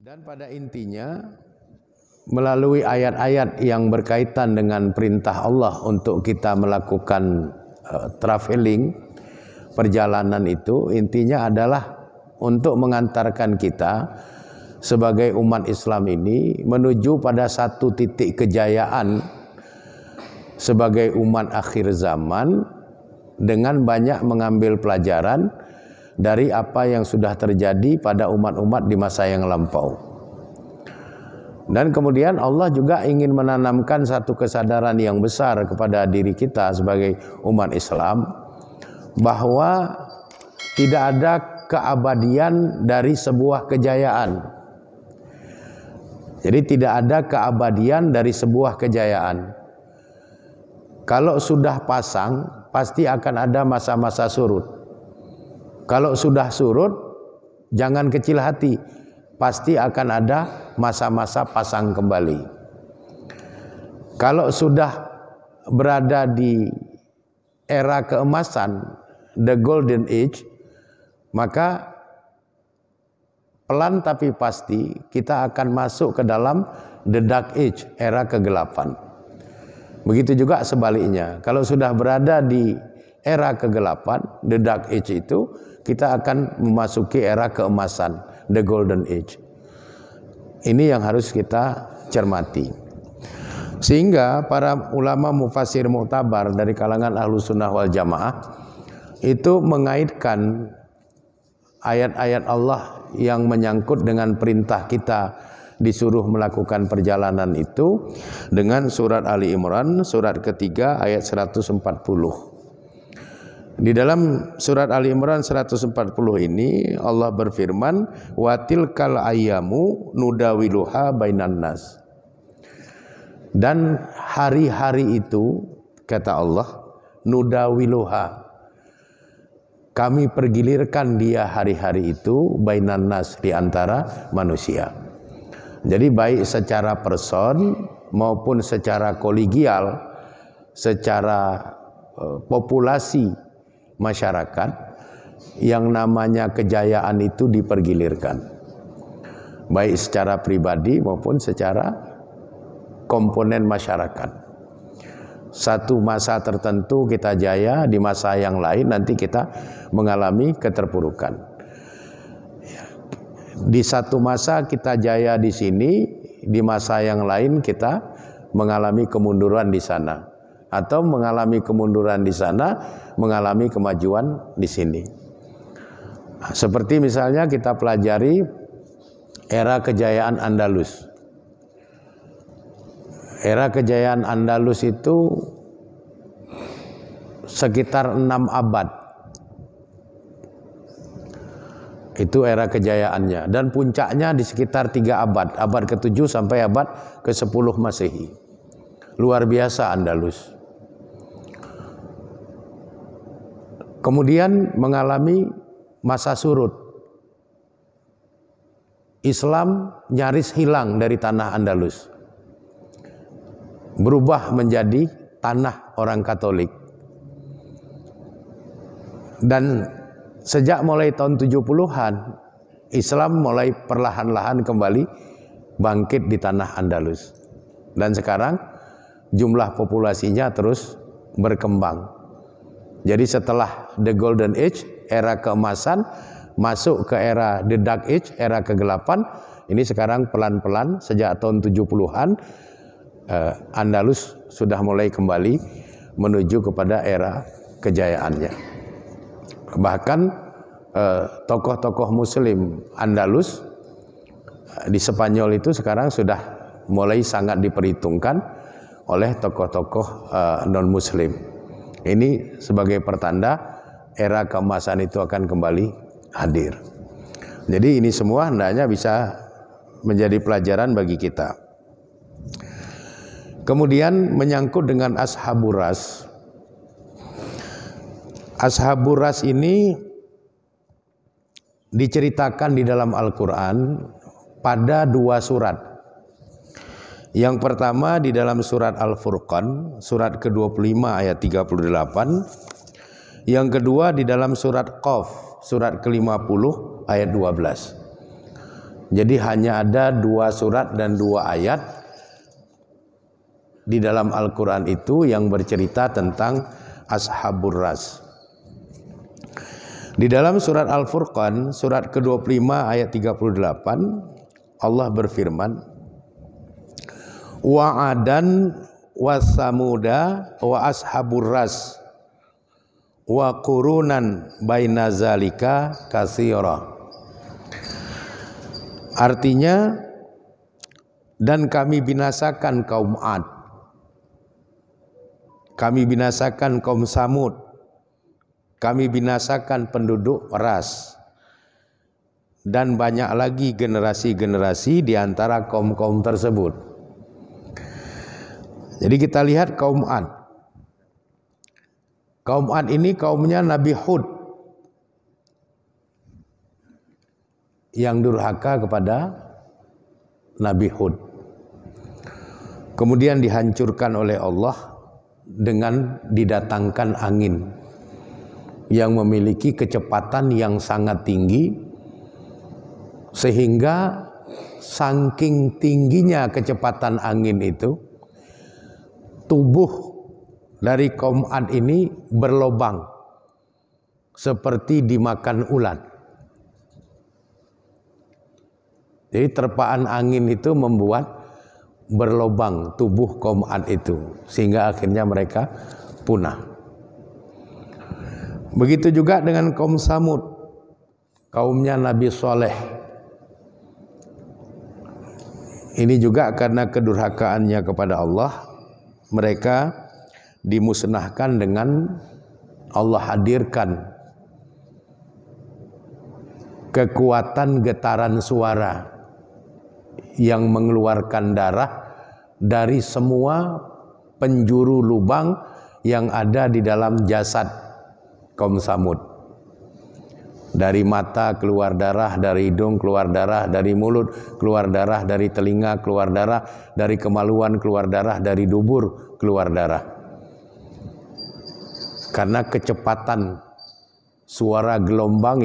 Dan pada intinya melalui ayat-ayat yang berkaitan dengan perintah Allah untuk kita melakukan traveling, perjalanan itu intinya adalah untuk mengantarkan kita sebagai umat Islam ini menuju pada satu titik kejayaan sebagai umat akhir zaman dengan banyak mengambil pelajaran dari apa yang sudah terjadi pada umat-umat di masa yang lampau. Dan kemudian Allah juga ingin menanamkan satu kesadaran yang besar kepada diri kita sebagai umat Islam, bahwa tidak ada keabadian dari sebuah kejayaan. Jadi tidak ada keabadian dari sebuah kejayaan. Kalau sudah pasang, pasti akan ada masa-masa surut. Kalau sudah surut, jangan kecil hati, pasti akan ada masa-masa pasang kembali. Kalau sudah berada di era keemasan, the golden age, maka pelan tapi pasti kita akan masuk ke dalam the dark age, era kegelapan. Begitu juga sebaliknya, kalau sudah berada di era kegelapan, the dark age itu, kita akan memasuki era keemasan, the golden age. Ini yang harus kita cermati. Sehingga para ulama mufassir mu'tabar dari kalangan Ahlus Sunnah wal Jamaah itu mengaitkan ayat-ayat Allah yang menyangkut dengan perintah kita disuruh melakukan perjalanan itu dengan surat Ali Imran, surat ketiga ayat 140. Di dalam surat Ali Imran 140 ini Allah berfirman, wa tilkal ayyamu nudawiluha bainan nas. Dan hari-hari itu, kata Allah, nudawiluha, kami pergilirkan dia hari-hari itu bainan nas, di antara manusia. Jadi baik secara person maupun secara kolegial, secara populasi masyarakat, yang namanya kejayaan itu dipergilirkan, baik secara pribadi maupun secara komponen masyarakat. Satu masa tertentu kita jaya, di masa yang lain nanti kita mengalami keterpurukan. Di satu masa kita jaya di sini, di masa yang lain kita mengalami kemunduran di sana, atau mengalami kemunduran di sana, mengalami kemajuan di sini. Seperti misalnya kita pelajari era kejayaan Andalus. Era kejayaan Andalus itu sekitar 6 abad. Itu era kejayaannya, dan puncaknya di sekitar 3 abad, abad ke-7 sampai abad ke-10 Masehi. Luar biasa Andalus. Kemudian mengalami masa surut. Islam nyaris hilang dari tanah Andalus, berubah menjadi tanah orang Katolik. Dan sejak mulai tahun 70-an, Islam mulai perlahan-lahan kembali bangkit di tanah Andalus. Dan sekarang jumlah populasinya terus berkembang. Jadi setelah the golden age, era keemasan, masuk ke era the dark age, era kegelapan. Ini sekarang pelan-pelan sejak tahun 70-an Andalus sudah mulai kembali menuju kepada era kejayaannya. Bahkan tokoh-tokoh muslim Andalus di Spanyol itu sekarang sudah mulai sangat diperhitungkan oleh tokoh-tokoh non-muslim. Ini sebagai pertanda era keemasan itu akan kembali hadir. Jadi ini semua hendaknya bisa menjadi pelajaran bagi kita. Kemudian menyangkut dengan Ashabur Ras. Ashabur Ras ini diceritakan di dalam Al-Quran pada 2 surat. Yang pertama di dalam surat Al-Furqan, surat ke-25 ayat 38. Yang kedua di dalam surat Qaf, surat ke-50 ayat 12. Jadi hanya ada 2 surat dan 2 ayat di dalam Al-Quran itu yang bercerita tentang Ashabur Ras. Di dalam surat Al-Furqan, surat ke-25 ayat 38, Allah berfirman, Wa'adan wa samuda wa ashabur ras wa qurunan baina zalika katsira. Artinya, dan kami binasakan kaum Ad, kami binasakan kaum Samud, kami binasakan penduduk Ras, dan banyak lagi generasi-generasi di antara kaum-kaum tersebut. Jadi kita lihat kaum Ad. Kaum Ad ini kaumnya Nabi Hud yang durhaka kepada Nabi Hud. Kemudian dihancurkan oleh Allah dengan didatangkan angin yang memiliki kecepatan yang sangat tinggi, sehingga saking tingginya kecepatan angin itu, tubuh dari kaum Ad ini berlobang seperti dimakan ulat. Jadi terpaan angin itu membuat berlobang tubuh kaum Ad itu, sehingga akhirnya mereka punah. Begitu juga dengan kaum Samud, kaumnya Nabi Soleh. Ini juga karena kedurhakaannya kepada Allah, mereka dimusnahkan dengan Allah hadirkan kekuatan getaran suara yang mengeluarkan darah dari semua penjuru lubang yang ada di dalam jasad kaum Samud. Dari mata keluar darah, dari hidung keluar darah, dari mulut keluar darah, dari telinga keluar darah, dari kemaluan keluar darah, dari dubur keluar darah. Karena kecepatan suara gelombang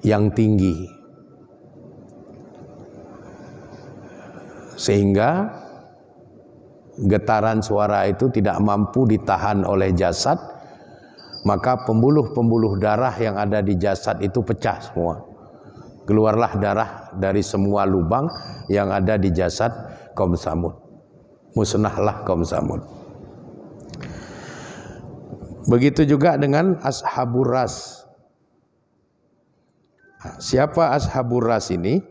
yang tinggi. Sehingga getaran suara itu tidak mampu ditahan oleh jasad, maka pembuluh-pembuluh darah yang ada di jasad itu pecah semua. Keluarlah darah dari semua lubang yang ada di jasad kaum Samud. Musnahlah kaum Samud. Begitu juga dengan Ashabur Ras. Siapa Ashabur Ras ini?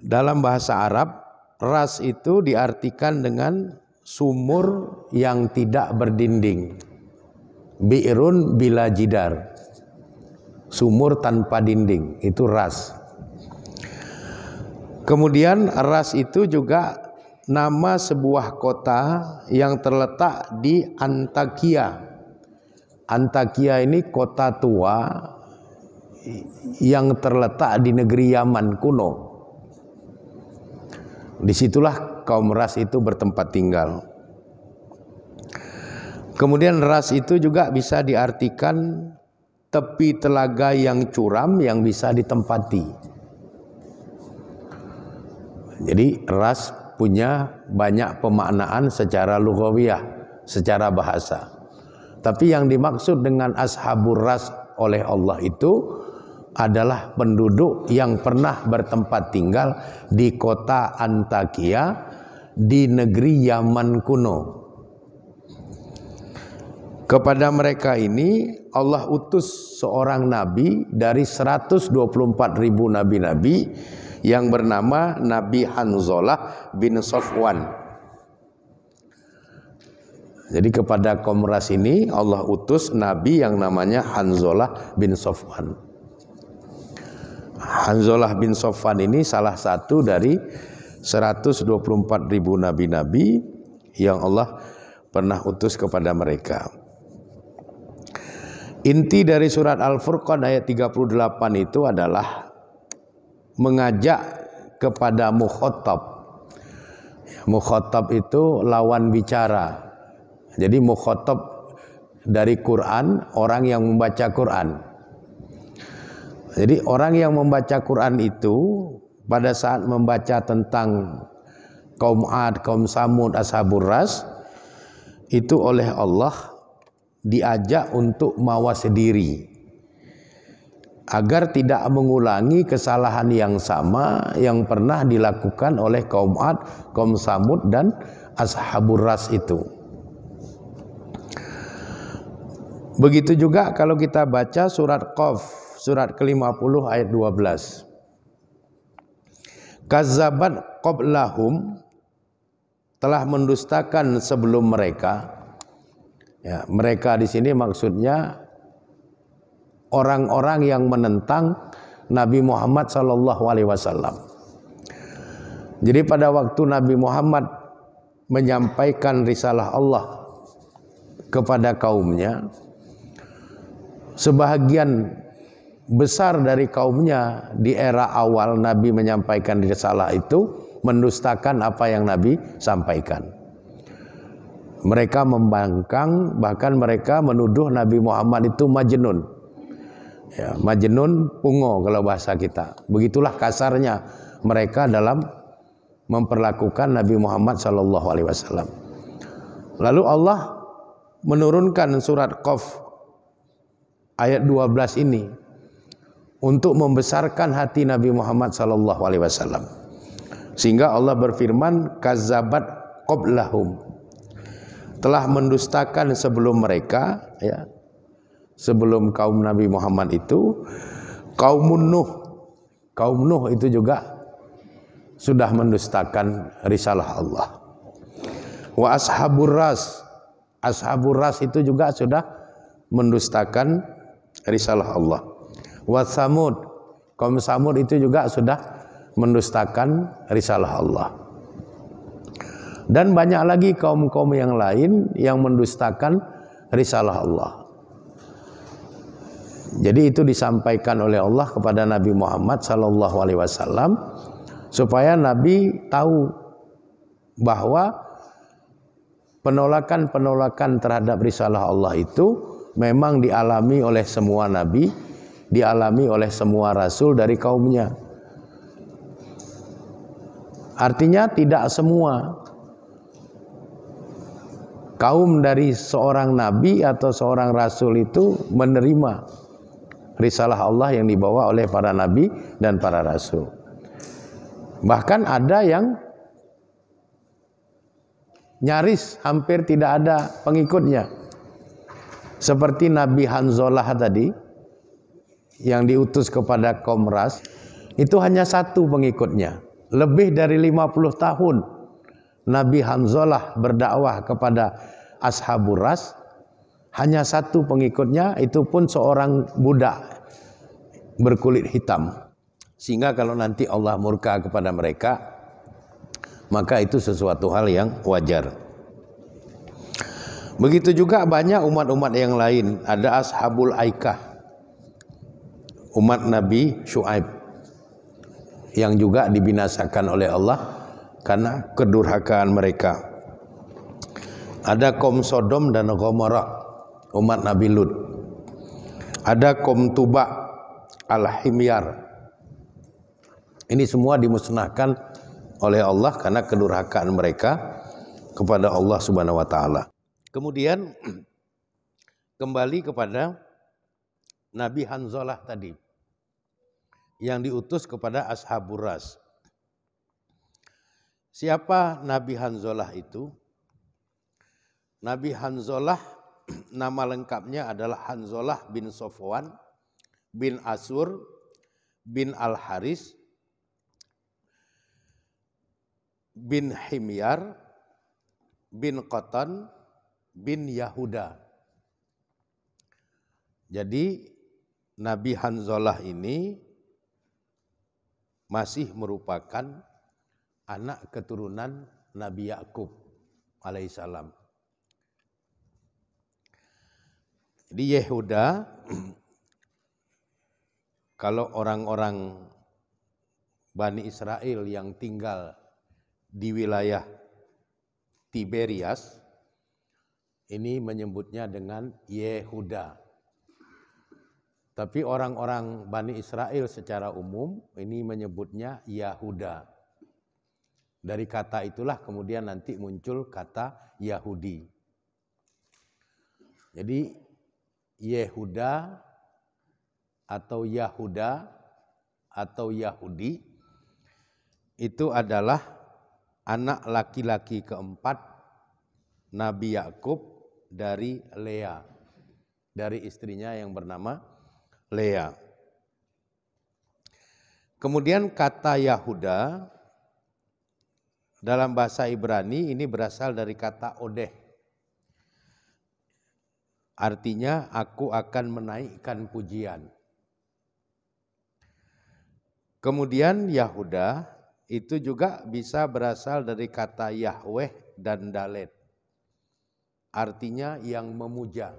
Dalam bahasa Arab, ras itu diartikan dengan sumur yang tidak berdinding. Bi'run bila jidar. Sumur tanpa dinding, itu ras. Kemudian ras itu juga nama sebuah kota yang terletak di Antakia. Antakia ini kota tua yang terletak di negeri Yaman kuno. Disitulah kaum Ras itu bertempat tinggal. Kemudian Ras itu juga bisa diartikan tepi telaga yang curam yang bisa ditempati. Jadi Ras punya banyak pemaknaan secara lughawiyah, secara bahasa. Tapi yang dimaksud dengan Ashabur Ras oleh Allah itu adalah penduduk yang pernah bertempat tinggal di kota Antakia di negeri Yaman kuno. Kepada mereka ini Allah utus seorang nabi dari 124.000 nabi-nabi yang bernama Nabi Hanzalah bin Safwan. Jadi kepada kaum Ras ini Allah utus nabi yang namanya Hanzalah bin Safwan. Hanzalah bin Safwan ini salah satu dari 124.000 nabi-nabi yang Allah pernah utus kepada mereka. Inti dari surat Al-Furqan ayat 38 itu adalah mengajak kepada mukhatab. Mukhatab itu lawan bicara. Jadi mukhatab dari Quran, orang yang membaca Quran. Jadi orang yang membaca Quran itu pada saat membaca tentang kaum Ad, kaum Samud, Ashabur Ras, itu oleh Allah diajak untuk mawas diri agar tidak mengulangi kesalahan yang sama yang pernah dilakukan oleh kaum Ad, kaum Samud dan Ashabur Ras itu. Begitu juga kalau kita baca surat Qaf, surat ke-50 ayat 12. Kazzabat qablahum, telah mendustakan sebelum mereka. Ya, mereka di sini maksudnya orang-orang yang menentang Nabi Muhammad SAW. Jadi pada waktu Nabi Muhammad menyampaikan risalah Allah kepada kaumnya, sebahagian besar dari kaumnya di era awal Nabi menyampaikan risalah itu mendustakan apa yang Nabi sampaikan. Mereka membangkang, bahkan mereka menuduh Nabi Muhammad itu majnun. Ya, majnun, pungo kalau bahasa kita. Begitulah kasarnya mereka dalam memperlakukan Nabi Muhammad SAW. Lalu Allah menurunkan surat Qaf ayat 12 ini untuk membesarkan hati Nabi Muhammad SAW. Sehingga Allah berfirman, kazzabat qablahum, telah mendustakan sebelum mereka, ya, sebelum kaum Nabi Muhammad itu, kaum Nuh. Kaum Nuh itu juga sudah mendustakan risalah Allah. Wa ashabur ras, ashabur ras itu juga sudah mendustakan risalah Allah. Wa Samud, kaum Samud itu juga sudah mendustakan risalah Allah. Dan banyak lagi kaum-kaum yang lain yang mendustakan risalah Allah. Jadi itu disampaikan oleh Allah kepada Nabi Muhammad SAW supaya Nabi tahu bahwa penolakan-penolakan terhadap risalah Allah itu memang dialami oleh semua nabi, dialami oleh semua rasul dari kaumnya. Artinya tidak semua kaum dari seorang nabi atau seorang rasul itu menerima risalah Allah yang dibawa oleh para nabi dan para rasul. Bahkan ada yang nyaris hampir tidak ada pengikutnya. Seperti Nabi Hanzalah tadi yang diutus kepada kaum Ras, itu hanya satu pengikutnya. Lebih dari 50 tahun Nabi Hanzalah berdakwah kepada Ashabur Ras, hanya satu pengikutnya, itu pun seorang budak berkulit hitam. Sehingga kalau nanti Allah murka kepada mereka, maka itu sesuatu hal yang wajar. Begitu juga banyak umat-umat yang lain. Ada Ashabul Aikah, umat Nabi Syuaib, yang juga dibinasakan oleh Allah karena kedurhakaan mereka. Ada kaum Sodom dan Gomorrah, umat Nabi Lut. Ada kaum Tuba, Al-Himyar. Ini semua dimusnahkan oleh Allah karena kedurhakaan mereka kepada Allah Subhanahu wa taala. Kemudian kembali kepada Nabi Hanzalah tadi yang diutus kepada Ashabur Ras. Siapa Nabi Hanzalah itu? Nabi Hanzalah nama lengkapnya adalah Hanzalah bin Safwan bin Asur bin Al-Haris bin Himyar bin Qatan bin Yahuda. Jadi Nabi Hanzalah ini masih merupakan anak keturunan Nabi Yakub alaihissalam. Jadi Yehuda, kalau orang-orang Bani Israel yang tinggal di wilayah Tiberias, ini menyebutnya dengan Yehuda. Tapi orang-orang Bani Israel secara umum ini menyebutnya Yahuda. Dari kata itulah kemudian nanti muncul kata Yahudi. Jadi Yehuda atau Yahuda atau Yahudi itu adalah anak laki-laki keempat Nabi Yakub dari Lea, dari istrinya yang bernama Lea. Kemudian kata Yahuda dalam bahasa Ibrani ini berasal dari kata odeh. Artinya aku akan menaikkan pujian. Kemudian Yahuda itu juga bisa berasal dari kata Yahweh dan Dalet. Artinya yang memuja.